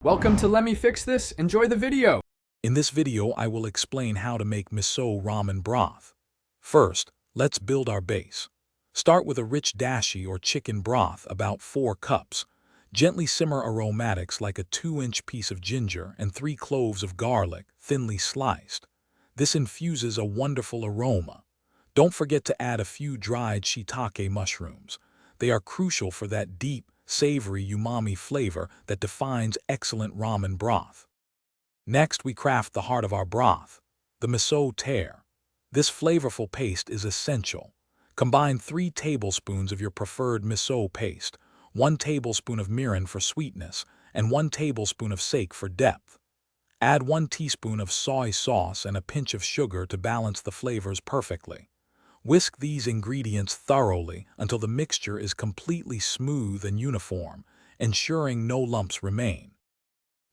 Welcome to Let Me Fix This. Enjoy the video. In this video, I will explain how to make miso ramen broth. First, let's build our base. Start with a rich dashi or chicken broth, about 4 cups. Gently simmer aromatics like a 2-inch piece of ginger and 3 cloves of garlic, thinly sliced. This infuses a wonderful aroma. Don't forget to add a few dried shiitake mushrooms. They are crucial for that deep, savory umami flavor that defines excellent ramen broth. Next, we craft the heart of our broth, the miso tear. This flavorful paste is essential. Combine 3 tablespoons of your preferred miso paste, 1 tablespoon of mirin for sweetness, and 1 tablespoon of sake for depth. Add 1 teaspoon of soy sauce and a pinch of sugar to balance the flavors perfectly. Whisk these ingredients thoroughly until the mixture is completely smooth and uniform, ensuring no lumps remain.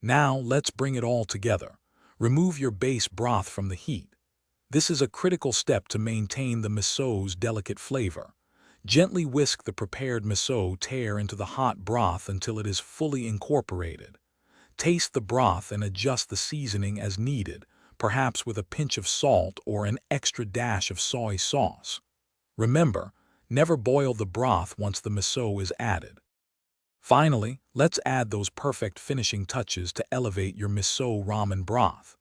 Now, let's bring it all together. Remove your base broth from the heat. This is a critical step to maintain the miso's delicate flavor. Gently whisk the prepared miso tear into the hot broth until it is fully incorporated. Taste the broth and adjust the seasoning as needed, perhaps with a pinch of salt or an extra dash of soy sauce. Remember, never boil the broth once the miso is added. Finally, let's add those perfect finishing touches to elevate your miso ramen broth.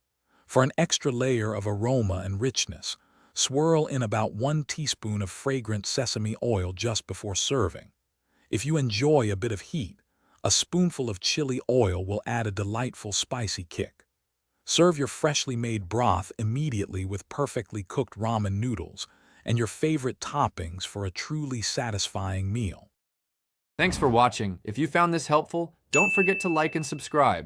For an extra layer of aroma and richness, swirl in about 1 teaspoon of fragrant sesame oil just before serving. If you enjoy a bit of heat, a spoonful of chili oil will add a delightful spicy kick. Serve your freshly made broth immediately with perfectly cooked ramen noodles and your favorite toppings for a truly satisfying meal. Thanks for watching. If you found this helpful, don't forget to like and subscribe.